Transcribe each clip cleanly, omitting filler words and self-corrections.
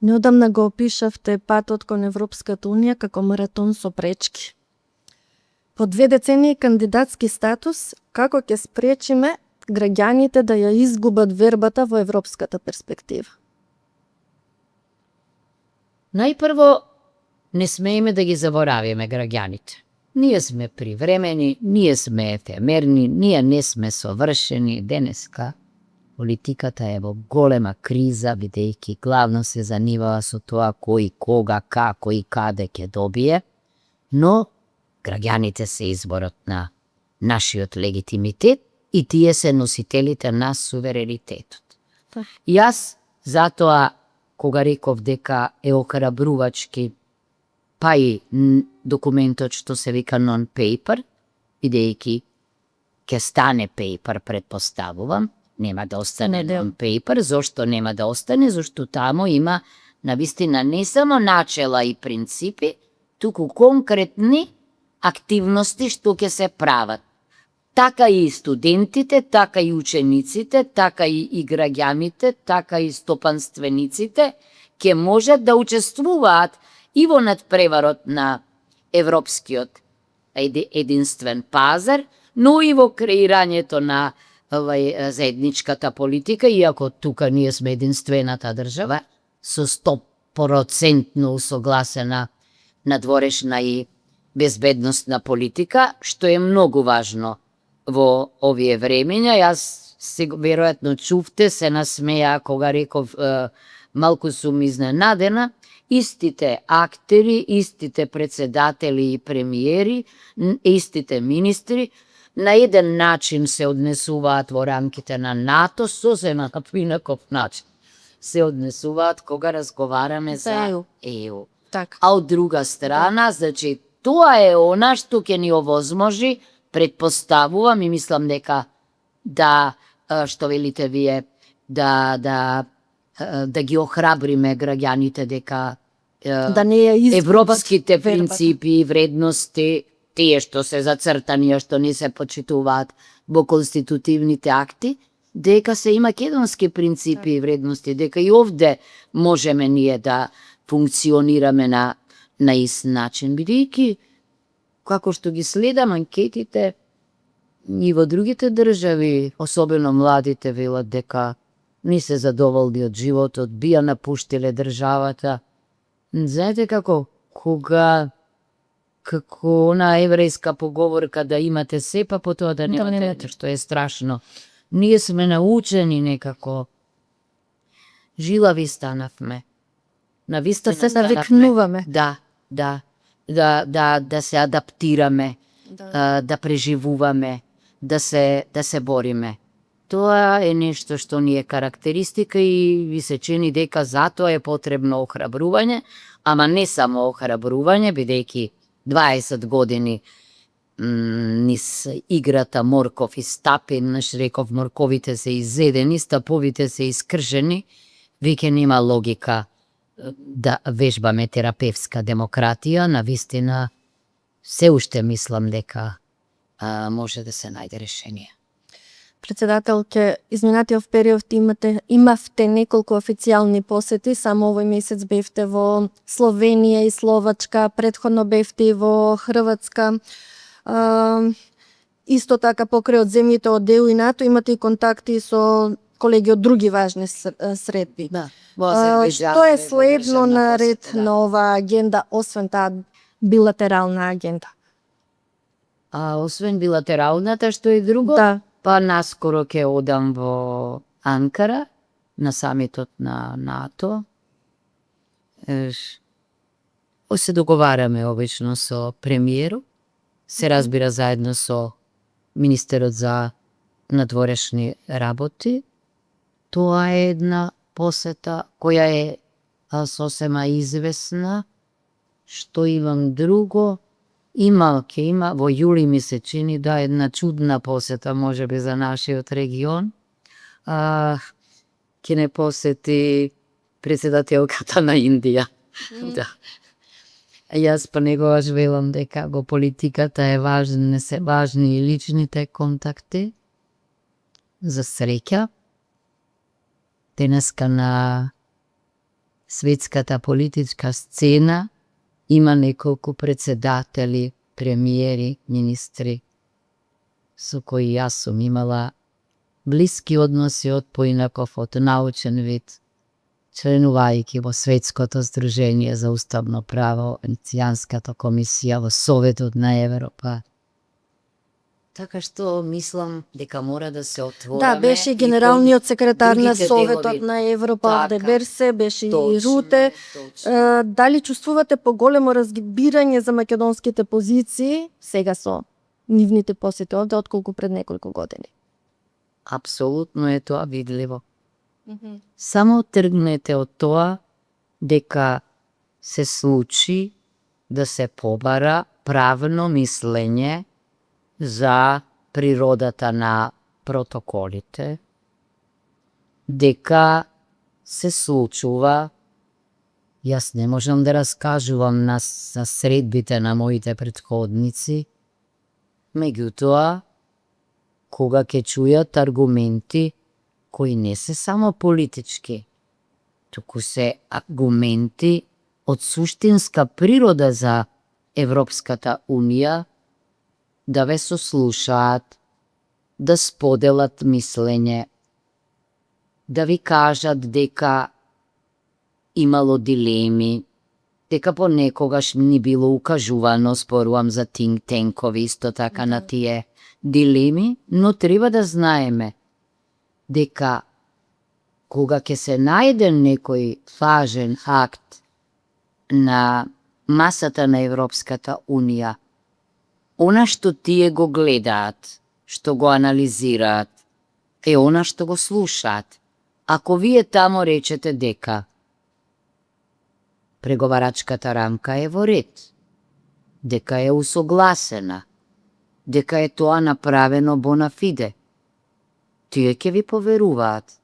Неодамна го опишавте патот кон Европската Унија како маратон со пречки. По 2 децении кандидатски статус, како ќе спречиме граѓаните да ја изгубат вербата во европската перспектива? Најпрво, не смееме да ги заборавиме граѓаните. Ние сме привремени, ние сме ефемерни, ние не сме совршени. Денеска политиката е во голема криза, бидејќи главно се занимава со тоа кој, кога, како и каде ќе добие, но граѓаните се изборот на нашиот легитимитет и тие се носителите на суверенитетот. Јас затоа, кога реков дека е охрабрувачки, па и документот што се вика non-paper, бидејќи ќе стане paper, предпоставувам, нема да остане non-paper. Зошто нема да остане? Зошто таму има навистина не само начела и принципи, туку конкретни активности што ќе се прават. Така и студентите, така и учениците, така и граѓаните, така и стопанствениците ќе можат да учествуваат и во надпреварот на европскиот единствен пазар, но и во креирањето на заедничката политика, иако тука ние сме единствената држава со 100% усогласена надворешна и безбедносна политика, што е многу важно во овие времења. Јас веројатно чувте, се насмеа кога реков, малку сум изненадена, истите актери, истите председатели и премиери, истите министри, на еден начин се однесуваат во рамките на НАТО, сосема на инаков начин се однесуваат кога разговараме за ЕУ. А од друга страна, значи, тоа е она што ќе ни овозможи, предпоставувам и мислам дека што велите вие, да ги охрабриме граѓаните дека европските принципи и вредности, тие што се зацртани, што не се почитуваат во конститутивните акти, дека се и македонски принципи и вредности, дека и овде можеме ние да функционираме на ист начин, бидејќи како што ги следам анкетите и во другите држави, особено младите велат дека не се задоволни од животот, би ја напуштиле државата. Знаете како она еврејска поговорка да имате се, па потоа да немате, што е страшно. Ние сме научени некако. Жилави станавме. Навистина се навикнуваме. Да се адаптираме, да преживуваме, да се бориме. Тоа е нешто што ни е карактеристика и ви се чини дека затоа е потребно охрабрување, ама не само охрабрување, бидејќи 20 години низ играта морков и стапин, реков морковите се изедени, стаповите се искршени, веќе нема логика да вежбаме терапевска демократија. Навистина, се уште мислам дека може да се најде решение. Председателке, изминатиот период имавте неколку официјални посети, само овој месец бевте во Словенија и Словачка, претходно бевте и во Хрватска. Исто така покрај од земјите од ЕУ и НАТО имате и контакти со колеги од други важни средби. Што е следно на ред на оваа агенда, освен таа билатерална агенда? Освен билатералната, што е друго? Па наскоро ќе одам во Анкара, на самитот на НАТО. Се договараме обично со премиерот, се разбира заедно со министерот за надворешни работи. Тоа е една посета која е сосема известна. Што имам друго? Ќе има во јули, ми се чини, една чудна посета можеби за нашиот регион. Ќе не посети председателката на Индија. Јас па негогаш велам дека во политиката е важни и личните контакти. За среќа, денеска на светската политичка сцена има неколку председатели, премиери, министри, со кои јас сум имала блиски односи од поинаков, од научен вид, членувајќи во Светското здружение за уставно право, Венецијанската комисија, во Советот на Европа. Така што мислам дека мора да се отвориме. Да, беше и генералниот секретар на Советот на Европа, Овде Берсе, беше и Руте. Дали чувствувате поголемо разбирање за македонските позиции сега со нивните посети овде, отколку пред неколку години? Апсолутно е тоа видливо. Само тргнете од тоа дека се случи да се побара правно мислење за природата на протоколите, дека се случува, јас не можам да раскажувам за средбите на моите претходници, меѓутоа, кога ќе чујат аргументи кои не се само политички, туку се аргументи од суштинска природа за Европската Унија, да ве сослушаат, да споделат мислење, да ви кажат дека имало дилеми, дека понекогаш ни било укажувано, спорувам за think tankoви, исто така на тие дилеми, но треба да знаеме дека кога ќе се најде некој важен акт на масата на Европската Унија, она што тие го гледаат, што го анализираат, е она што го слушаат. Ако вие тамо речете дека преговарачката рамка е во ред, дека е усогласена, дека е тоа направено bona fide, тие ќе ви поверуваат.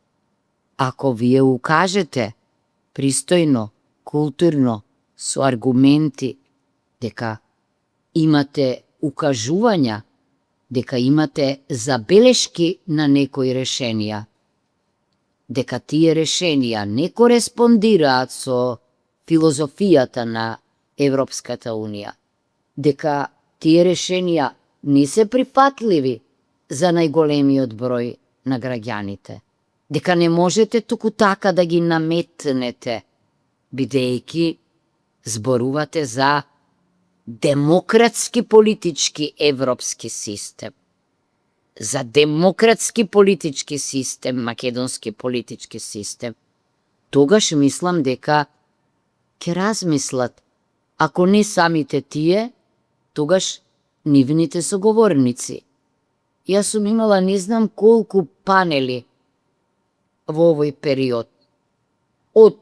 Ако вие укажете пристојно, културно, со аргументи, дека имате укажувања, дека имате забелешки на некои решенија, дека тие решенија не кореспондираат со филозофијата на Европската Унија, дека тие решенија не се прифатливи за најголемиот број на граѓаните, дека не можете туку така да ги наметнете, бидејќи зборувате за демократски политички европски систем, за демократски политички систем, македонски политички систем, тогаш мислам дека ќе размислат, ако не самите тие, тогаш нивните соговорници. Јас сум имала не знам колку панели во овој период. Од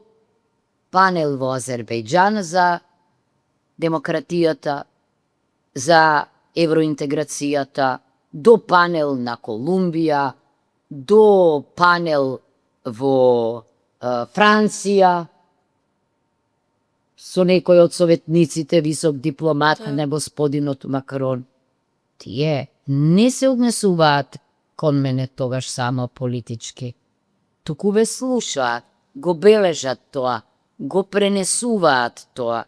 панел во Азербејџан за демократијата, за евроинтеграцијата, до панел на Колумбија, до панел во Франција, со некој од советниците, висок дипломат, на господинот Макрон. Тие не се однесуваат кон мене тогаш само политички, туку ве слушаат, го бележат тоа, го пренесуваат тоа.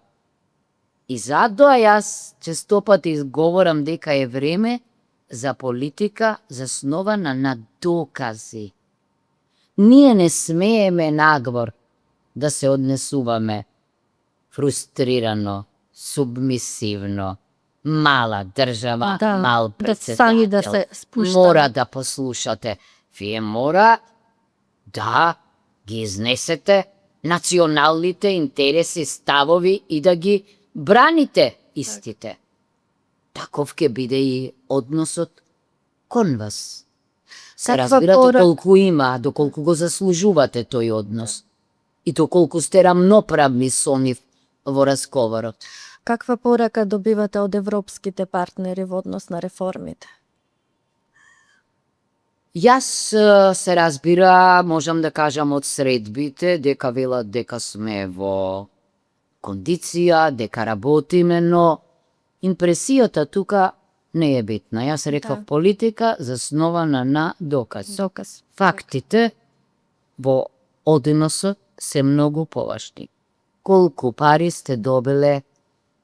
И затоа јас честопати говорам дека е време за политика заснована на докази. Ние не смееме надвор да се однесуваме фрустрирано, субмисивно, мала држава, мал председател. Да се спуштаме. Мора да послушате. Вие мора да ги изнесете националните интереси, ставови и да ги браните истите. Таков ќе биде и односот кон вас. Се разбирате колку има, доколку го заслужувате тој однос. И доколку сте рамноправни со нив во разговорот. Каква порака добивате од европските партнери во однос на реформите? Јас се разбира, можам да кажам од средбите, дека велат дека сме во кондиција, дека работиме, но импресијата тука не е битна. Јас реков политика заснована на доказ. Доказ. Фактите во односот се многу поважни. Колку пари сте добиле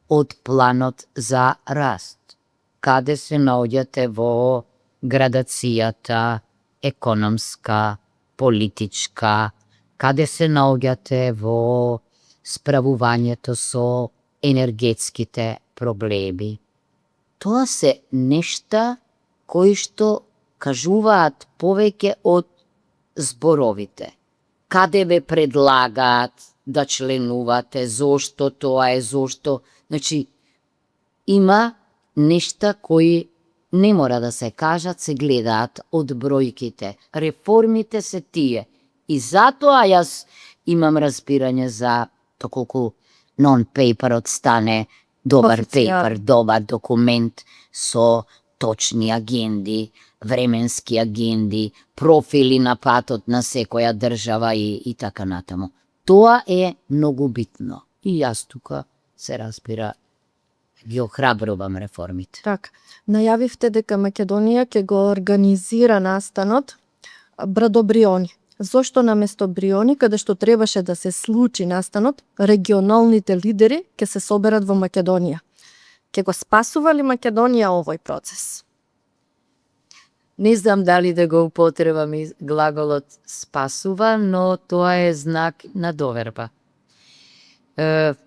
од планот за раст? Каде се наоѓате во градацијата економска, политичка, каде се наоѓате во справувањето со енергетските проблеми. Тоа се нешта кои што кажуваат повеќе од зборовите. Каде ве предлагаат да членувате, зошто тоа е, зошто... Значи, има нешта кои не мора да се кажат, се гледаат од бројките. Реформите се тие. И затоа јас имам разбирање за доколку нон-пейперот стане добар пейпер, добар документ со точни агенди, временски агенди, профили на патот на секоја држава и така натаму. Тоа е многу битно. И јас тука се разбира ги охрабрувам реформите. Так, најавивте дека Македонија ќе го организира настанот Брдо Бриони. Зошто наместо Бриони, каде што требаше да се случи настанот, регионалните лидери ќе се соберат во Македонија? Ќе го спасува ли Македонија овој процес? Не знам дали да го употребам глаголот спасува, но тоа е знак на доверба.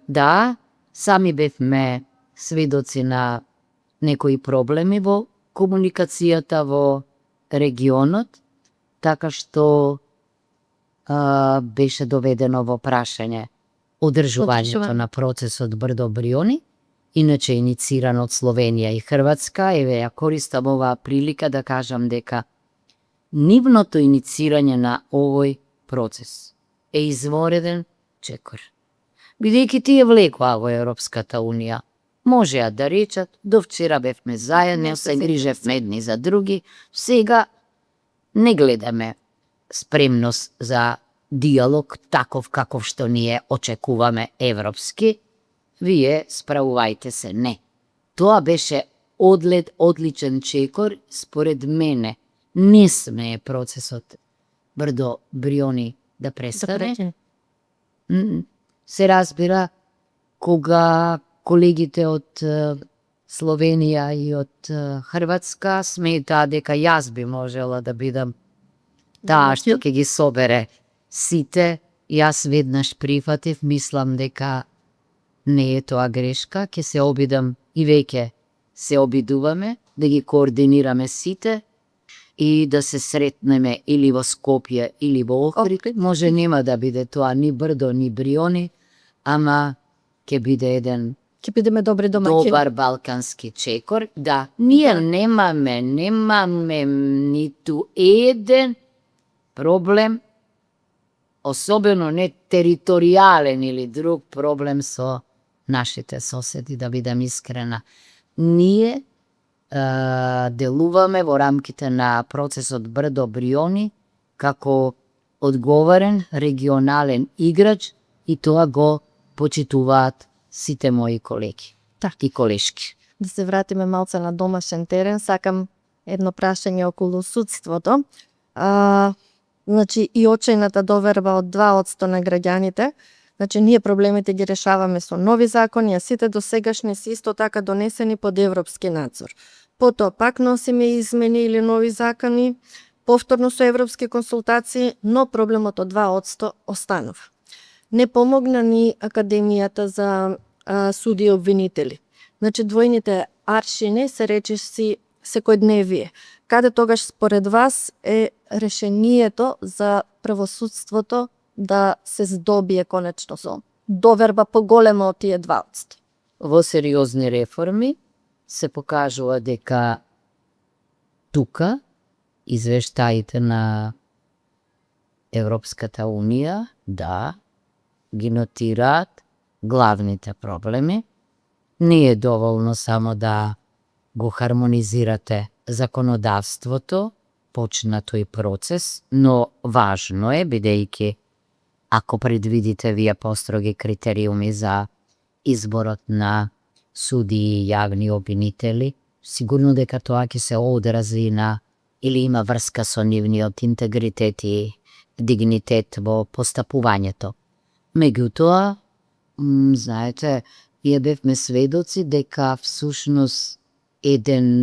Да, сами бевме сведоци на некои проблеми во комуникацијата во регионот, така што беше доведено во прашање одржувањето на процесот Брдо Бриони, иначе инициран од Словенија и Хрватска. Еве ја користам оваа прилика да кажам дека нивното иницирање на овој процес е извореден чекор. Бидејќи тие влекоа во Европската Унија, можеа да речат, до вчера бевме заедно, се грижевме едни за други, сега не гледаме спремност за диалог таков каков што ние очекуваме европски, вие справувајте се. Не. Тоа беше одличен чекор, според мене. Не сме процесот Брдо Бриони да престане. Се разбира, кога колегите од Словенија и од Хрватска сметаат дека јас би можела да бидам таа што ќе ги собере сите, јас веднаш прифатив, мислам дека не е тоа грешка, ќе се обидам и веќе се обидуваме да ги координираме сите и да се сретнеме или во Скопје или во Охрид. Може нема да биде тоа ни Брдо ни Бриони, ама ќе биде еден Ќе бидеме добри домаќини. Добар балкански чекор. Да, ние немаме ниту еден проблем, особено не територијален или друг проблем со нашите соседи, да бидам искрена. Ние делуваме во рамките на процесот Брдо Бриони како одговорен регионален играч и тоа го почитуваат сите мои колеги и колешки. Да се вратиме малце на домашен терен, сакам едно прашање околу судството. Значи, и очајната доверба од 2% на граѓаните, значи, ние проблемите ги решаваме со нови закони, а сите досегашни се исто така донесени под европски надзор. Потоа пак носиме измени или нови закони, повторно со европски консултации, но проблемот од 2% останува. Не помогна ни Академијата за суди и обвинители. Значи, двојните аршини се речиси секојдневие. Каде тогаш според вас е решението за правосудството да се здобие конечно со доверба поголема од тие 2%? Во сериозни реформи се покажува дека тука извештаите на Европската Унија, да, ги нотираат главните проблеми. Не е доволно само да го хармонизирате законодавството, почнато и процес, но важно е, бидејќи ако предвидите вие построги критериуми за изборот на суди и јавни обвинители, сигурно дека тоа ќе се одрази на или има врска со нивниот интегритет и дигнитет во постапувањето. Меѓутоа, знаете, ја бевме сведоци дека всушност еден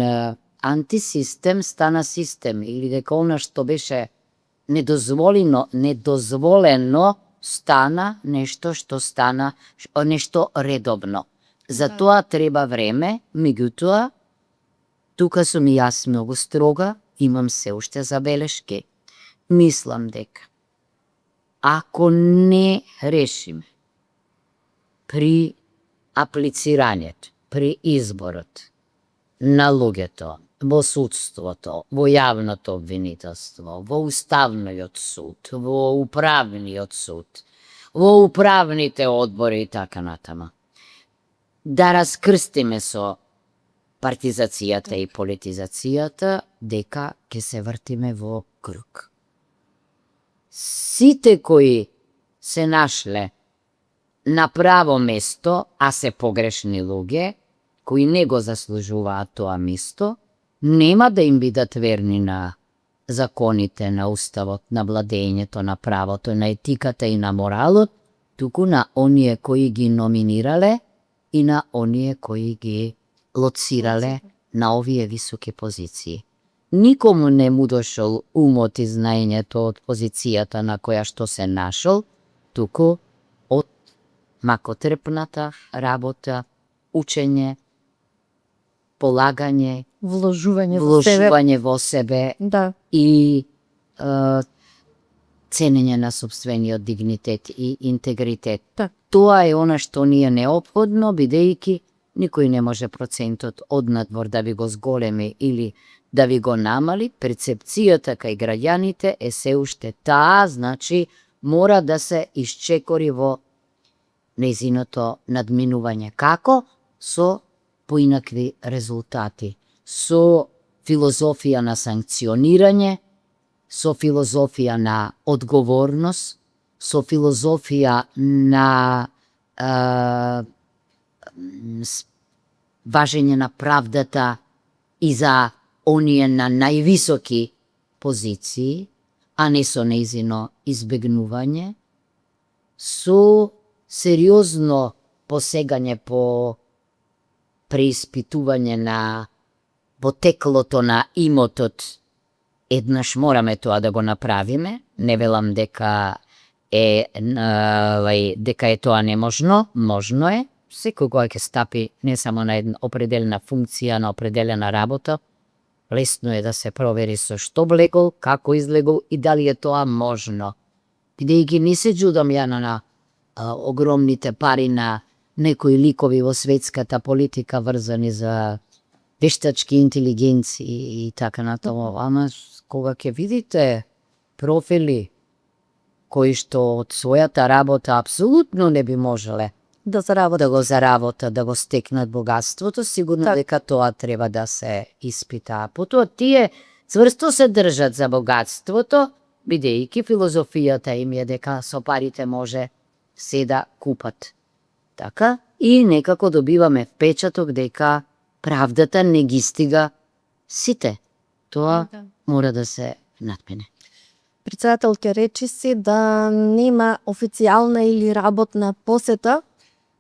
антисистем стана систем или дека она што беше недозволено стана нешто што стана нешто редовно. За тоа треба време, меѓутоа, тука сум и јас многу строга, имам се уште забелешки. Мислам дека ако не решиме при аплицирањето, при изборот на луѓето во судството, во јавното обвинителство, во уставниот суд, во управниот суд, во управните одбори и така натаму, да раскрстиме со партизацијата и политизацијата, дека ќе се вртиме во круг. Сите кои се нашле на право место, а се погрешни луѓе, кои не го заслужуваат тоа место, нема да им бидат верни на законите, на уставот, на владењето, на правото, на етиката и на моралот, туку на оние кои ги номинирале и на оние кои ги лоцирале на овие високи позиции. Никому не му дошол умот и знаењето од позицијата на која што се нашол, туку од макотрпната работа, учење, полагање, вложување во себе Да. и ценење на сопствениот дигнитет и интегритет. Так. Тоа е она што ни е неопходно, бидејќи никој не може процентот од надвор да ви го зголеми или да ви го намали. Перцепцијата кај граѓаните е се уште таа, значи мора да се исчекори во нејзиното надминување. Како? Со поинакви резултати. Со филозофија на санкционирање, со филозофија на одговорност, со филозофија на важење на правдата и за оние на највисоки позиции, а не со нејзино избегнување, со сериозно посегање по преиспитување на потеклото на имотот. Еднаш мораме тоа да го направиме, не велам дека е тоа неможно, можно е. Секој кој ќе стапи не само на една определена функција, на определена работа, лесно е да се провери со што влегол, како излегол и дали е тоа можно. Бидејќи не се џудам ја на огромните пари на некои ликови во светската политика врзани за вештачки интелигенции и така натаму, ама кога ќе видите профили кои што од својата работа апсолутно не би можеле Да заработат. да го заработат, да го стекнат богатството, сигурно дека тоа треба да се испита. Потоа тие цврсто се држат за богатството, бидејќи филозофијата им е дека со парите може се да купат. Така, и некако добиваме впечаток дека правдата не ги стига сите. Тоа мора да се надмине. Председател, ке речи си да нема официјална или работна посета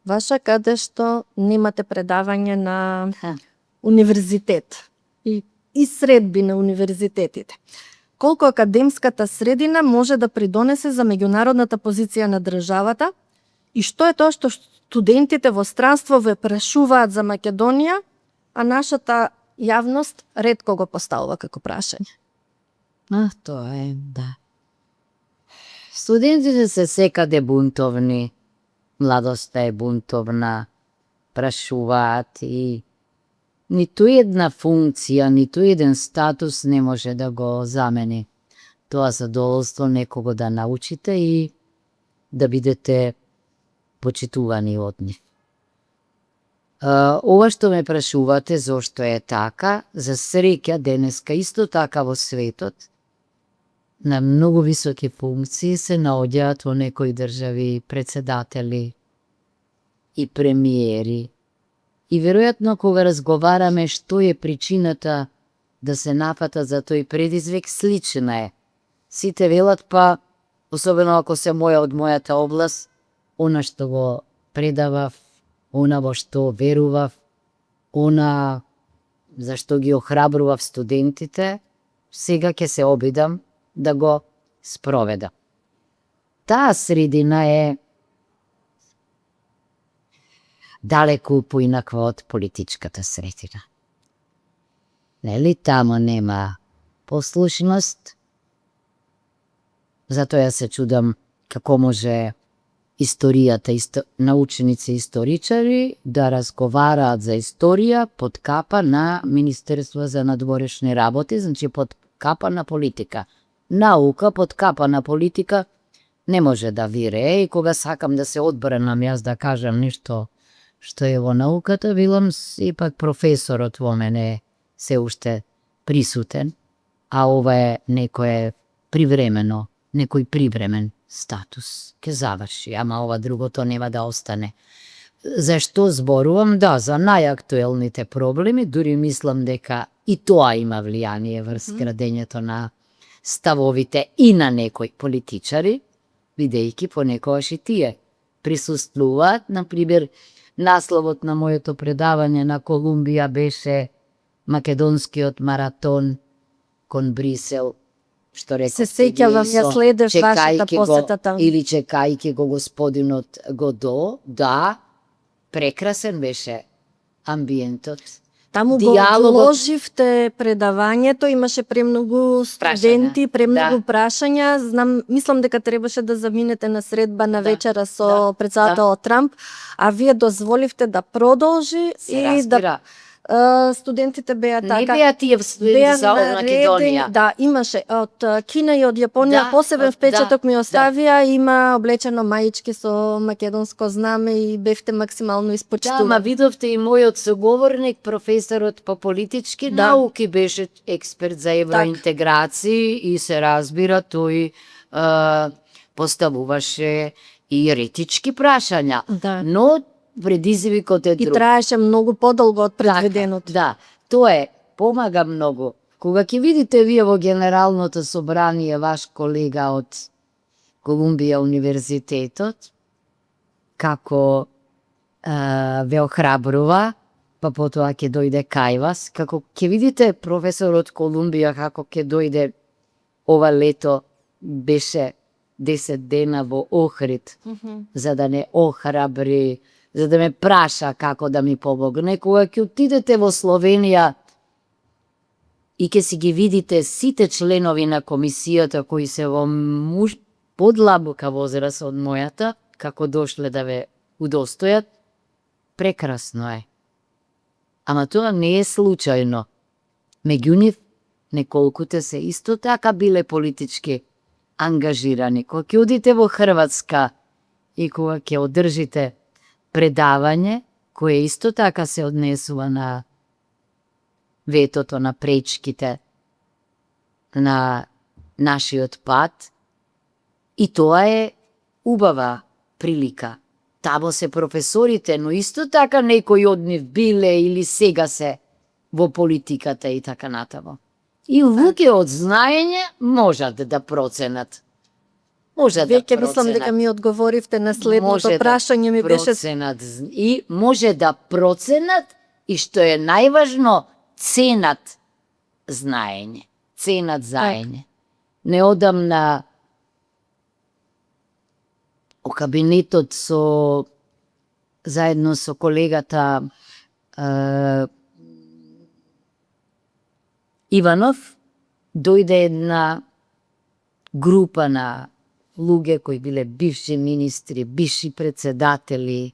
ваша каде што немате предавање на универзитет и средби на универзитетите. Колку академската средина може да придонесе за меѓународната позиција на државата и што е тоа што студентите во странство ве прашуваат за Македонија, а нашата јавност ретко го поставува како прашање. Тоа е, да. Студентите се секаде бунтовни, младоста е бунтовна, прашуваат и ниту една функција, ниту еден статус не може да го замени тоа задоволство некого да научите и да бидете почитувани од нив. Ова што ме прашувате зошто е така, за среќа денеска исто така во светот на многу високи функции се наоѓаат во некои држави председатели и премиери. И веројатно кога разговараме што е причината да се нафата за тој предизвик, слична е. Сите велат, па, особено ако се од мојата област, она што го предавав, она во што верував, она за што ги охрабрував студентите, сега ќе се обидам да го спроведам. Таа средина е далеку поинаква од политичката средина. Нели, тамо нема послушност, затоа ја се чудам како може историјата, наученици историчари да разговараат за историја под капа на Министерство за надворешни работи, значи под капа на политика. Наука под капа на политика не може да вирее, и кога сакам да се одбранам јас да кажам нешто што е во науката, билам сепак професорот во мене се уште присутен, а ова е некој привремен статус. Ке заврши, ама ова другото нема да остане. Зашто зборувам? Да, за најактуелните проблеми, дури мислам дека и тоа има влијание врз градењето на ставовите и на некои политичари, бидејќи понекогаш и тие присуствуваат. Например, насловот на моето предавање на Колумбија беше Македонскиот маратон кон Брисел, што реков Се сеќавам, ја следев вашата посета таму. Или чекајќи го господинот Годо, да, прекрасен беше амбиентот. Таму го одложивте предавањето, имаше премногу студенти, премногу прашања. Знам, мислам дека требаше да заминете на средба на вечера со председателот Трамп, а вие дозволивте да продолжи и да студентите беа така. Не беа тие студенти за Македонија. Да, имаше од Кина и од Јапонија посебен впечаток ми оставија, има облечено маички со македонско знаме и бевте максимално испочитувани. Да, ма видовте и мојот соговорник, професорот по политички науки, беше експерт за евроинтеграции и се разбира, тој поставуваше и еретички прашања. Но предизвикот е друг. И траеше многу подолго од предвиденото. Да, тоа помага многу. Кога ќе видите вие во Генералното собрание ваш колега од Колумбија универзитетот, како ве охрабрува, па потоа ќе дојде кај вас, како ќе видите професор од Колумбија како ќе дојде ова лето, беше 10 дена во Охрид, за да не охрабри, за да ме праша како да ми помогне. Кога ќе отидете во Словенија и ќе си ги видите сите членови на комисијата кои се во подлабока возраст од мојата, како дошле да ве удостојат, прекрасно е. Ама тоа не е случајно. Меѓу нив, неколкуте се исто така биле политички ангажирани. Кога ќе одите во Хрватска и кога ќе одржите предавање, кое исто така се однесува на ветото, на пречките, на нашиот пат, и тоа е убава прилика. Тамо се професорите, но исто така некои од нив биле или сега се во политиката и така натамо. И луѓе од знаење можат да проценат. Веќе мислам дека ми одговоривте на следното прашање, ми беше и може да проценат и што е најважно, ценат знаење, ценат заење. Неодамна о кабинетот заедно со колегата Иванов дојде една група на луѓе кои биле бивши министри, бивши председатели,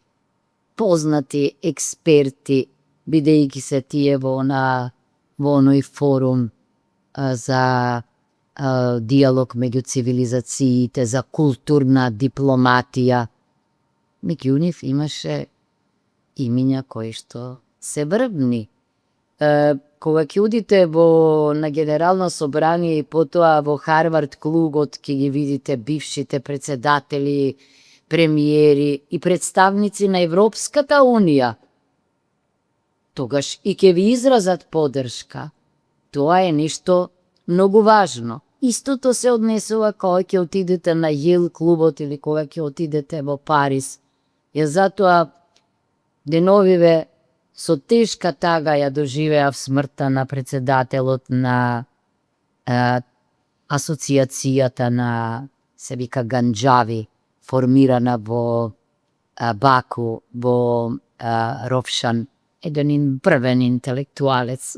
познати експерти, бидејќи се тие во оној форум за диалог меѓу цивилизациите, за културна дипломатија. Меѓу нив имаше имиња кои што се врвни. Кога ќе одите на Генерално собрание и потоа во Харвард клубот ќе ги видите бившите председатели, премиери и представници на Европската унија, тогаш и ќе ви изразат поддршка. Тоа е нешто многу важно. Истото се однесува кога ќе отидете на Јел клубот или кога ќе отидете во Париз. Ја затоа деновиве со тешка тага ја доживеав смртта на председателот на асоциацијата на се вика Ганџави, формирана во Баку, во Ровшан, еден врвен интелектуалец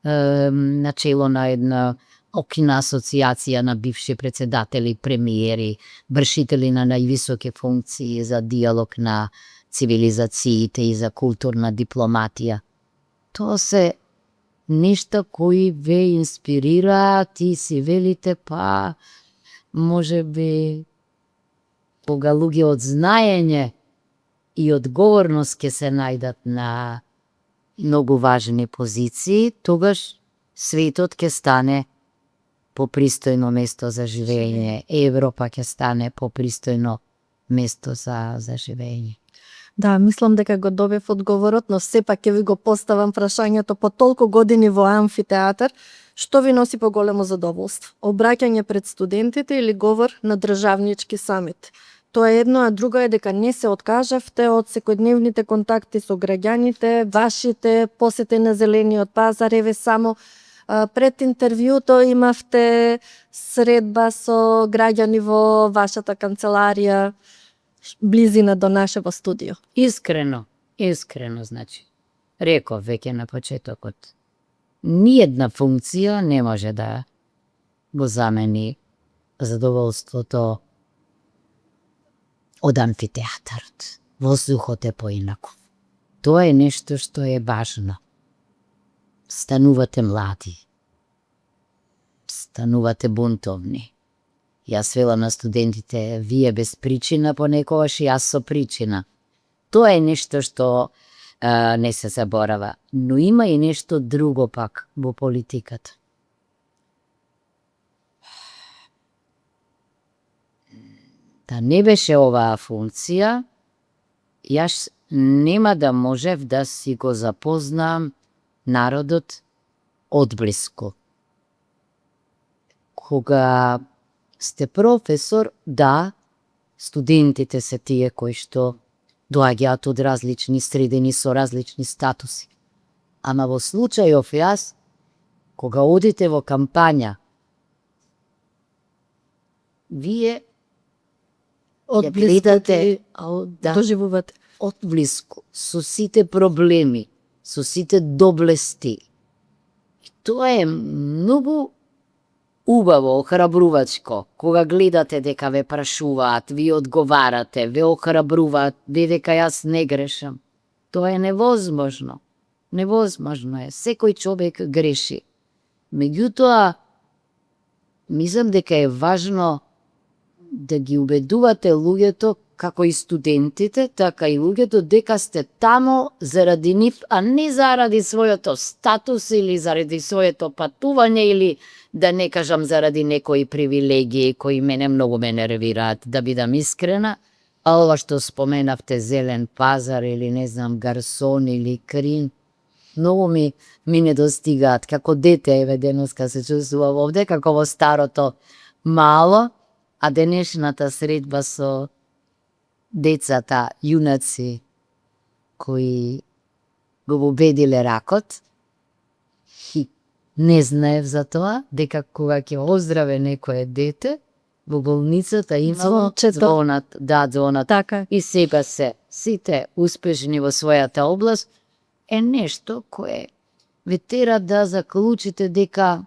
начело на една окина асоциација на бивши председатели, премиери, вршители на највисоки функции за диалог на цивилизациите и за културна дипломатија. Тоа се нешта кои ве инспирираат и си велите, па може би кога луѓе од знаење и одговорност ќе се најдат на многу важни позиции, тогаш светот ќе стане попристојно место за живење. Европа ќе стане попристојно место за живење. Да, мислам дека го добив одговорот, но сепак ќе ви го поставам прашањето по толку години во амфитеатар, што ви носи поголемо задоволство? Обраќање пред студентите или говор на државнички самит? Тоа е едно, а друго е дека не се откажавте од секојдневните контакти со граѓаните, вашите посети на Зелениот пазар, еве само пред интервјуто имавте средба со граѓани во вашата канцеларија, близина до нашево студио. Искрено, значи. Реков веќе на почетокот. Ниедна функција не може да го замени задоволството од амфитеатарот. Воздухот е поинаков. Тоа е нешто што е важно. Станувате млади. Станувате бунтовни. Јас велам на студентите, вие без причина, понекогаш и јас со причина. Тоа е нешто што не се заборава. Но има и нешто друго пак во политиката. Да не беше оваа функција, јас нема да можев да си го запознам народот одблиску. Кога сте професор, да, студентите се тие кои што доаѓаат од различни средини со различни статуси. Ама во случајов јас, кога одите во кампања, вие ја гледате, доживувате одблиску, со сите проблеми, со сите доблести. И тоа е многу убаво, охрабрувачко, кога гледате дека ве прашуваат, ви одговарате, ве охрабруваат, дека јас не грешам. Тоа е невозможно. Невозможно е. Секој човек греши. Меѓутоа, мислам дека е важно да ги убедувате луѓето, како и студентите, така и луѓето, дека сте тамо заради нив, а не заради својото статус или заради своето патување или да не кажам заради некои привилегии кои мене многу ме нервираат, да бидам искрена. А ова што споменавте зелен пазар или не знам гарсон или крин, многу ми не достигаат. Како дете, еве денеска се чувствував овде, како во старото мало, а денешната средба со децата, јунаци, кои го победиле ракот, и не знаев за тоа, дека кога ќе оздраве некое дете, во болницата имало звонат, звонат. Така. И сега се сите успешни во својата област, е нешто кое ве тера да заклучите дека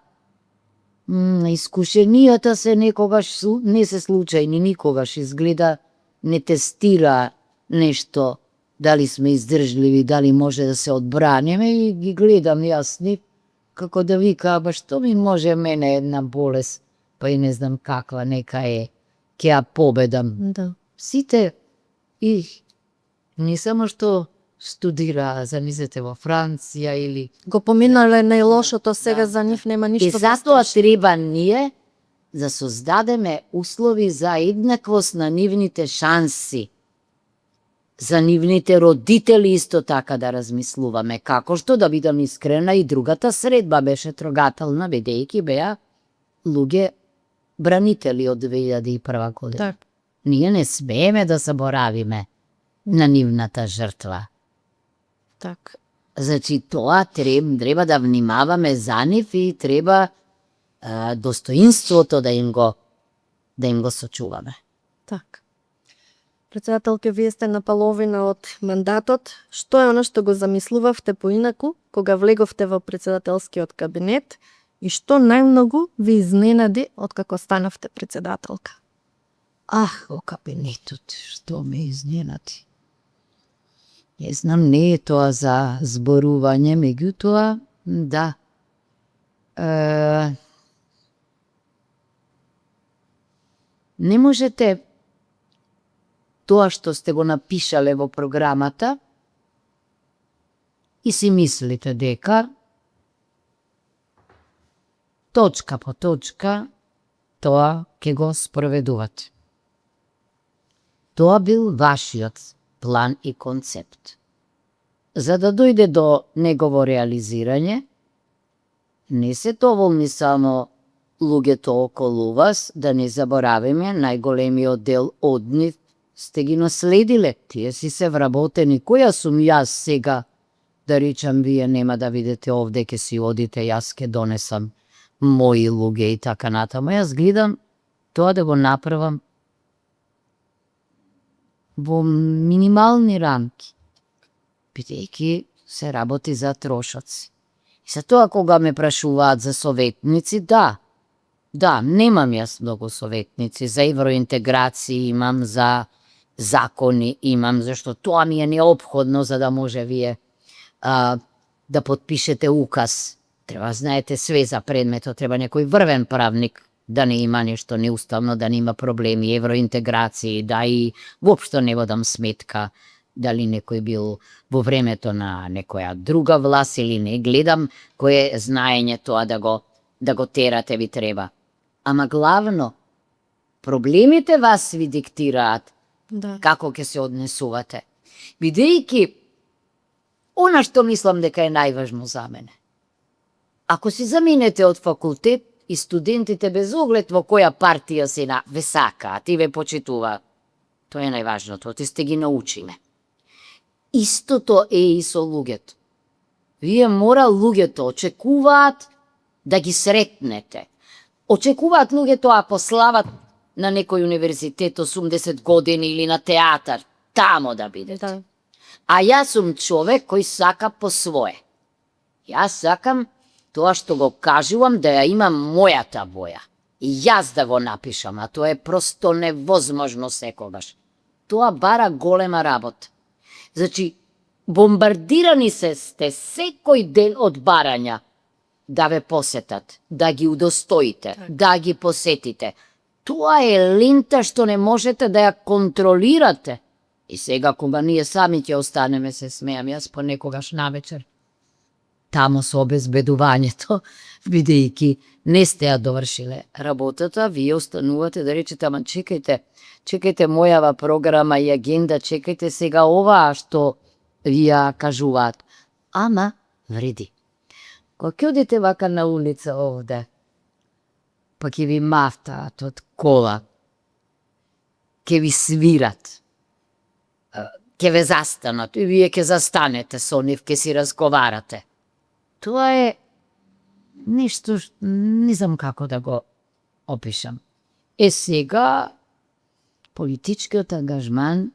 искушенијата се некогаш не се случајни, никогаш изгледа не тестира нешто, дали сме издржливи, дали може да се одбраниме, и ги гледам јас нив, како да вика, аба што ми може мене една болест, па и не знам каква, нека е, ќе ја победам. Да. Сите, и не само што студира, замислете, во Франција или... Го поминале најлошото, сега за нив нема ништо. И затоа треба ние да создадеме услови за еднаквост на нивните шанси. за нивните родители исто така да размислуваме, како што, да бидам искрена, и другата средба беше трогателна, бидејќи беа луѓе бранители од 2001 година. Так. Ние не смееме да заборавиме на нивната жртва. Так. Значи, тоа треба да внимаваме за нив и треба достоинството да им го сочуваме. Так. Председателке, вие сте на половина од мандатот. Што е она што го замислувавте поинаку кога влеговте во председателскиот кабинет и што најмногу ви изненади откако станавте председателка? Во кабинетот, што ме изненади? Не знам, не е тоа за зборување, меѓутоа, да. Не можете тоа што сте го напишале во програмата и си мислите дека точка по точка тоа ќе го спроведувате. Тоа бил вашиот план и концепт. За да дојде до негово реализирање, не се доволни само луѓето околу вас, да не заборавиме, најголемиот дел од нив сте ги наследиле. Тие си се вработени. Која сум јас сега, да речам, вие нема да видите овде, ке си одите, јас ке донесам мои луѓе и така натаму. Јас гледам тоа да го направам во минимални рамки, бидејќи се работи за трошоци. И за тоа кога ме прашуваат за советници, да, немам јас многу советници, за евроинтеграција имам, за закони имам, зашто тоа ми е неопходно за да може вие да подпишете указ. Треба знаете све за предметот, треба некој врвен правник, да не има нешто неуставно, да не има проблеми, евроинтеграција, да и воопшто не водам сметка дали некој бил во времето на некоја друга власт или не. Гледам кое знаење тоа да го терате ви треба. Ама главно, проблемите вас ви диктираат како ќе се однесувате. Бидејќи, она што мислам дека е најважно за мене. Ако си заминете од факултет и студентите без оглед во која партија си ве сакаат и ве почитуваат, тоа е најважното, ти сте ги научиме. Истото е и со луѓето. Вие мора луѓето очекуваат да ги сретнете. Очекуваат луѓето ако слават на некој универзитет 80 години или на театар, тамо да бидете. Да. А јас сум човек кој сака по свое. Јас сакам тоа што го кажувам да ја имам мојата боја. И јас да го напишам, а тоа е просто невозможно секогаш. Тоа бара голема работа. Значи, бомбардирани сте секој ден од барања да ве посетат, да ги удостоите, да ги посетите. Тоа е лента што не можете да ја контролирате. И сега кога ние сами ќе останеме, се смеам јас понекогаш навечер, тамо со обезбедувањето, бидејќи не сте ја довршиле работата, вие останувате да речете, ама чекајте мојава програма и агенда, чекајте сега оваа што ви ја кажуваат. Ама вреди. Кога ќе одите вака на улица овде, па ќе ви мафтаат од кола, ќе ви свират, ќе ве застанат и вие ќе застанете со нив, ќе си разговарате. Тоа е нешто, не знам како да го опишам. Сега, политичкиот ангажман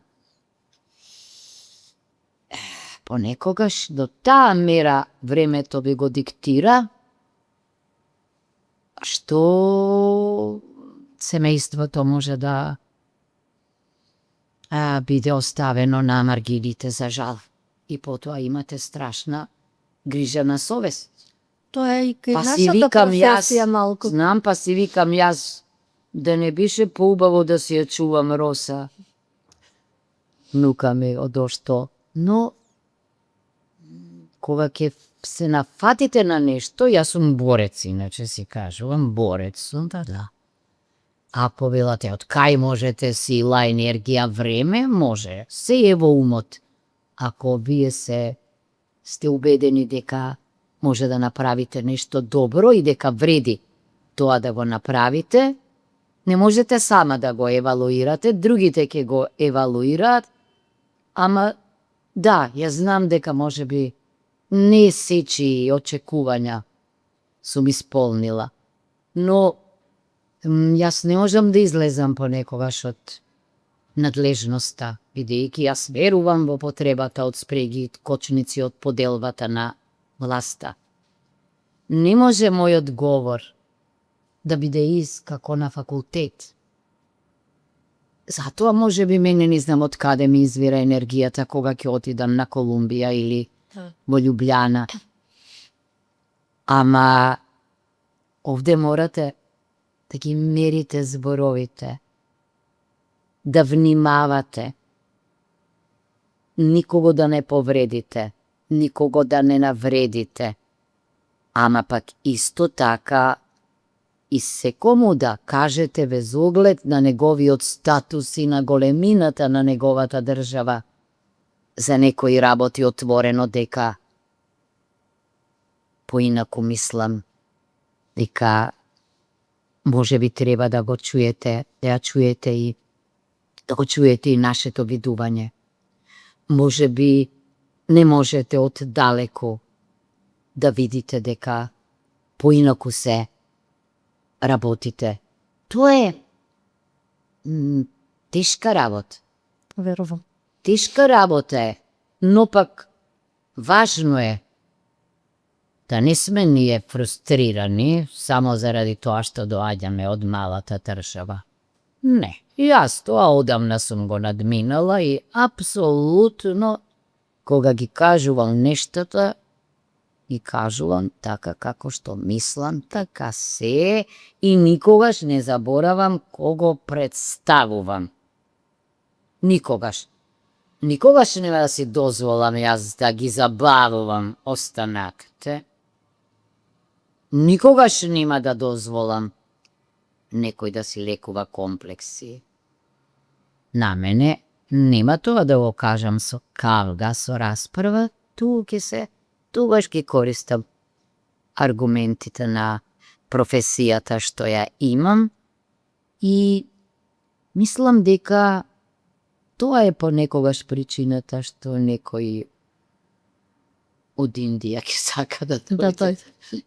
понекогаш до таа мера времето ви го диктира, што семејството може да биде оставено на маргините, за жал. И потоа имате страшна грижа на совест. Тоа е и кај Па си нашата викам професија јас, малку. знам, па си викам јас, да не беше поубаво да си ја чувам Роса, нука ми одошто. Но, кога ќе се нафатите на нешто, јас сум борец, иначе си кажувам, борец сум, да. А повелате, од кај можете сила, енергија, време? Може. Се е во умот. Ако вие сте убедени дека може да направите нешто добро и дека вреди тоа да го направите, не можете сама да го евалуирате, другите ќе го евалуираат, ама да, ја знам дека можеби не сечи очекувања сум исполнила, но јас не можам да излезам понекогаш од надлежноста, бидејќи јас верувам во потребата од спреги и кочници од поделбата на власта. Не може мојот говор да биде како на факултет. Затоа може би мене не знам од каде ми извира енергијата кога ќе отидам на Колумбија или во Љубљана. Ама овде морате да ги мерите зборовите, да внимавате, никого да не повредите, никого да не навредите, ама пак исто така и секому да кажете без оглед на неговиот статус и на големината на неговата држава. За некои работи отворено дека поинаку мислам дека може би треба да го чуете, да ја чуете и да го чуете и нашето видување. Може би не можете од далеку да видите дека поинаку се работите. Тоа е тешка работа. Верувам. Тешка работа е, но пак важно е да не сме ние фрустрирани само заради тоа што доаѓаме од малата држава. Не, јас тоа одамна сум го надминала и апсолутно кога ги кажувам нештата, ги кажувам така како што мислам, така се и никогаш не заборавам кого представувам. Никогаш. Никогаш нема да си дозволам јас да ги забавувам останатите. Никогаш нема да дозволам некој да си лекува комплекси. На мене нема тоа да го кажам со кавга, со расправа, тогаш ги користам аргументите на професијата што ја имам и мислам дека тоа е понекогаш причината што некој од Индија ќе сака да дојде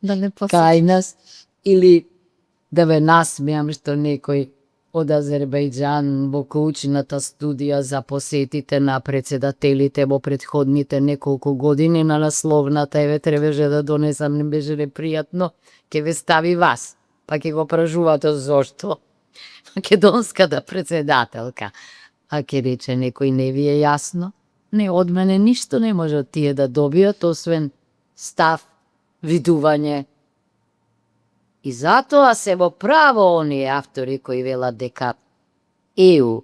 Да не посеќа. кај нас, или да ве насмеам што некој од Азербејџан во клучната студија за посетите на председателите во претходните неколку години на насловната, еве требаше да донесам, не беше непријатно, ќе ве стави вас, па ќе го пражувате зошто. Македонската председателка. А ќе рече некој не ви е јасно? Не, од мене ништо не може тие да добијат, освен став, видување. И затоа се во право оние автори кои велат дека ЕУ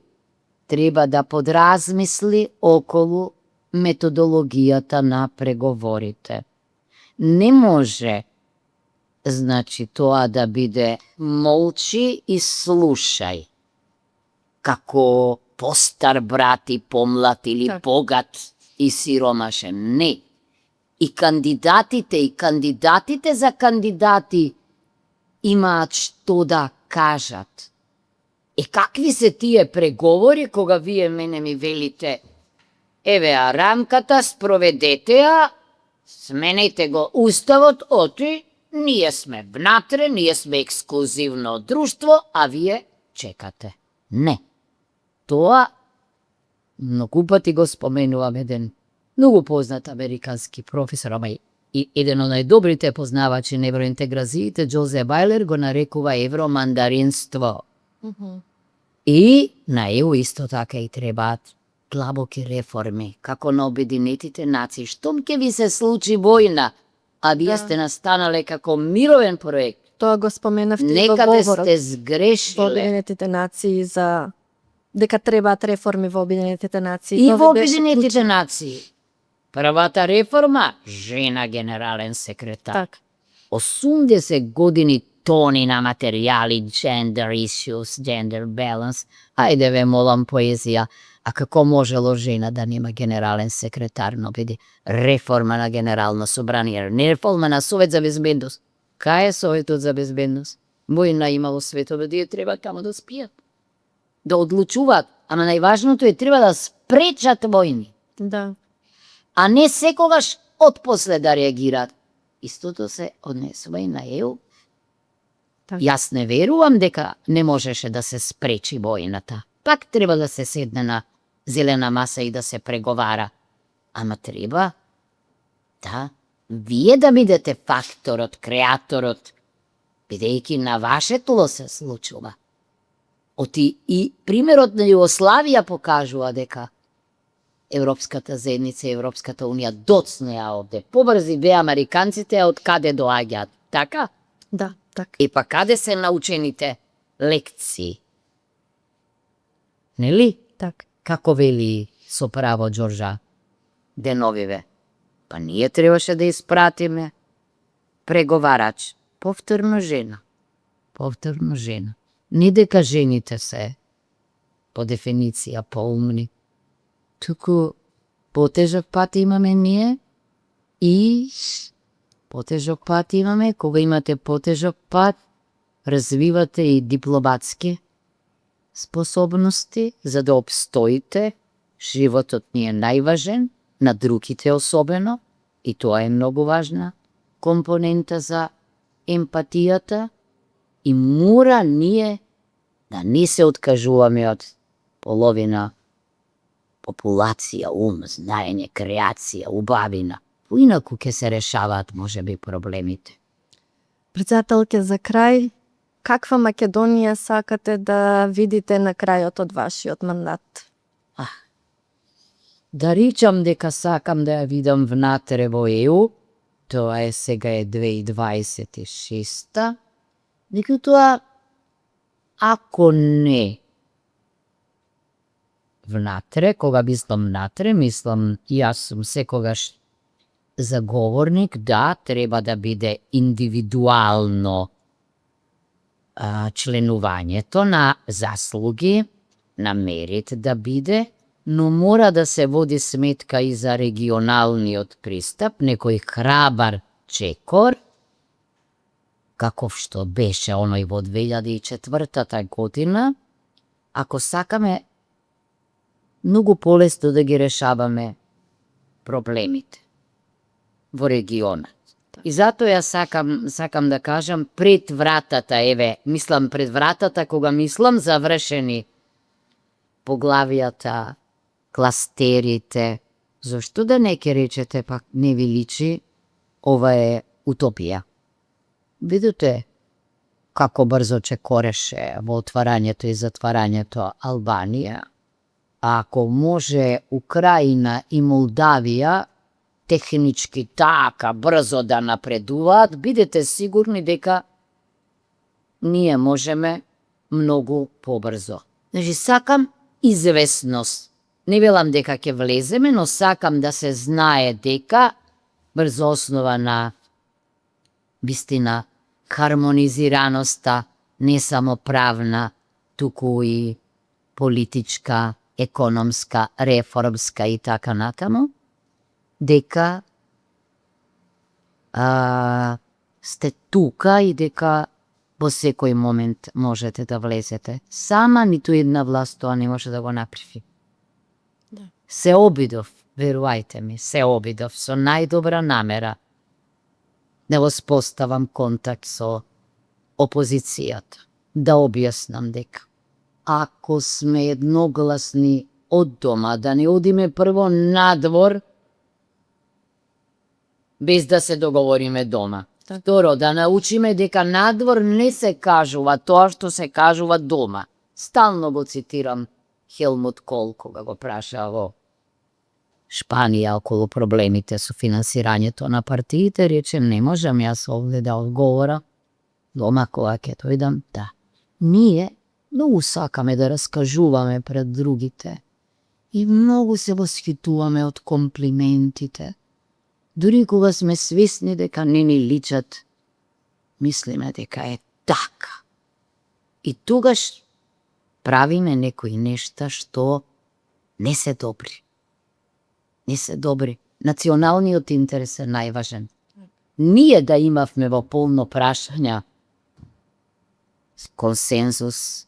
треба да подразмисли околу методологијата на преговорите. Не може, значи, тоа да биде молчи и слушај, како постар брат и помлад или богат и сиромашен. Не. И кандидатите за кандидати имаат што да кажат. Какви се тие преговори кога вие мене ми велите еве а рамката, спроведете ја, сменете го уставот, оти, ние сме внатре, ние сме ексклузивно друштво, а вие чекате. Не. Тоа многу пати го споменувам еден многу познат американски професор, ама и еден од најдобрите познавачи на евроинтеграциите, Џозе Бајлер, го нарекува евромандаринство. И на ЕУ исто така и требаат длабоки реформи, како на Обединетите нации. Штом ќе ви се случи војна, а вие сте настанале како мировен проект, Тоа го споменавте во некаде говорот сте во сгрешиле. Обединетите нации за дека требаат реформи во Обединетите нации. И Тоа во ви беше Обединетите нации. Првата реформа, жена генерален секретар. Так. 80 години тони на материјали, gender issues, gender balance. Ајде ве молам поезија. А како можело жена да нема генерален секретар, но биде реформа на генерално собрание, не реформа на Совет за безбедност. Кај е Советот за безбедност? Војна имало светове, тие треба тамо да спијат, да одлучуваат, ама најважното е треба да спречат војни, Да. а не секогаш отпосле да реагираат. Истото се однесува и на ЕУ. Така. Јас не верувам дека не можеше да се спречи војната. Пак треба да се седне на зелена маса и да се преговара. Ама треба да вие да бидете факторот, креаторот, бидејќи на ваше тло се случува. Оти и примерот на Југославија покажува дека Европската заедница и Европската унија доцнеа овде. Побрзи беа американците, од каде доаѓаат. Така? Да, така. И па каде се научените лекции? Нели? Така. Како вели со право Ѓорџа Деновиве? Па ние требаше да испратиме преговарач. Повторно жена. Повторно жена. Не дека жените се по дефиниција поумни. Туку потежок пат имаме ние и потежок пат имаме. Кога имате потежок пат, развивате и дипломатски способности за да обстоите. Животот ни е најважен, на другите особено, и тоа е многу важна компонента за емпатијата, и мора ние да не се откажуваме од половина популација, ум, знаење, креација, убавина. Поинаку ќе се решаваат можеби проблемите. Председателке, за крај, каква Македонија сакате да видите на крајот од вашиот мандат? Да речам дека сакам да ја видам внатре во ЕУ, тоа е сега е 2026, меѓутоа, ако не внатре, кога мислам внатре, мислам, јас сум секогаш заговорник, да, треба да биде индивидуално членувањето на заслуги, на мерит да биде, но мора да се води сметка и за регионалниот пристап, некој храбар чекор, каков што беше оној во 2004 година, ако сакаме многу полесно да ги решаваме проблемите во регионот. И затоа ја сакам да кажам пред вратата, еве, мислам пред вратата кога мислам завршени поглавијата, кластерите, зашто да не ке речете пак не ви личи, ова е утопија. Видите како брзо чекореше во отварањето и затварањето Албанија, а ако може Украина и Молдавија технички така брзо да напредуваат, бидете сигурни дека ние можеме многу побрзо. Значи, сакам известност. Не велам дека ќе влеземе, но сакам да се знае дека брзо основа на вистина хармонизираноста, не само правна, туку и политичка, економска, реформска и така натаму, дека сте тука и дека во секој момент можете да влезете. Сама ниту една власт тоа не може да го направи. Да. Се обидов, верувајте ми, се обидов со најдобра намера да воспоставам контакт со опозицијата, да објаснам дека ако сме едногласни од дома, да не одиме прво надвор без да се договориме дома. Так. Второ, да научиме дека надвор не се кажува тоа што се кажува дома. Стално го цитирам Хелмут Кол, кога го праша во Шпанија околу проблемите со финансирањето на партиите, рече, не можам јас овде да одговора. Дома кога ќе дојдам, да. Ние многу сакаме да раскажуваме пред другите и многу се восхитуваме од комплиментите. Дури кога сме свесни дека не ни личат, мислиме дека е така. И тогаш правиме некои нешта што не се добри. Не се добри. Националниот интерес е најважен. Ние да имавме во полно прашања консензус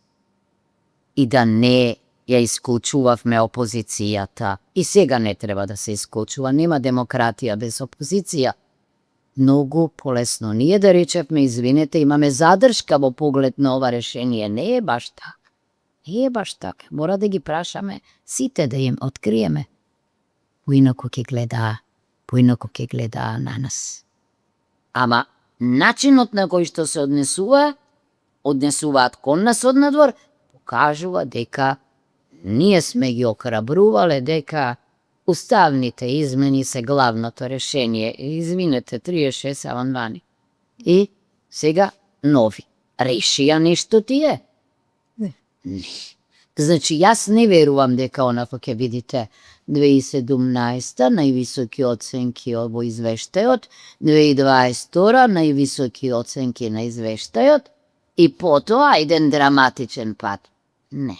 и да не ја исклучувавме опозицијата. И сега не треба да се исклучува. Нема демократија без опозиција. Многу полесно. Ние да речевме, извинете, имаме задршка во поглед на ова решение. Не е баш така. Не е баш така. Мора да ги прашаме сите, да им откриеме. Поинаку ќе гледаа на нас. Ама начинот на кој што се однесуваат кон нас од надвор, покажува дека ние сме ги охрабрувале, дека уставните измени се главното решение. Извинете, 36 амандмани. И сега нови. Решија нешто тие? Не. Не. Значи, јас не верувам дека онако ќе видите 2017 највисоки оценки во извештајот, 2022 највисоки оценки на извештајот и потоа еден драматичен пат. Не.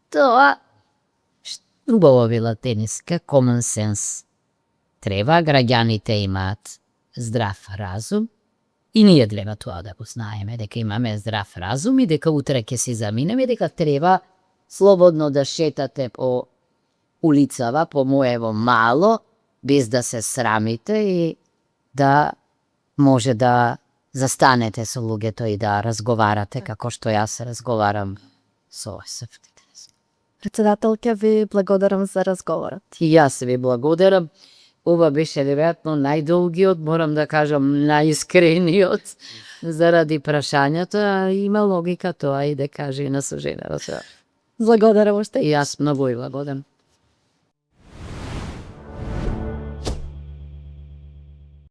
Тоа убаво била тениска, common sense. Треба граѓаните имаат здрав разум и ние треба тоа да го знаеме, дека имаме здрав разум и дека утре ќе си заминеме, дека треба слободно да шетате по улицава, по моево мало, без да се срамите и да може да застанете со луѓето и да разговарате како што јас разговарам со ОСФ. Председателке, ви благодарам за разговорот. И јас ви благодарам. Ова беше веројатно најдолгиот, морам да кажам најискрениот, заради прашањата. Има логика тоа и да каже и на сожена. Благодарам уште. И јас многу ви благодарам.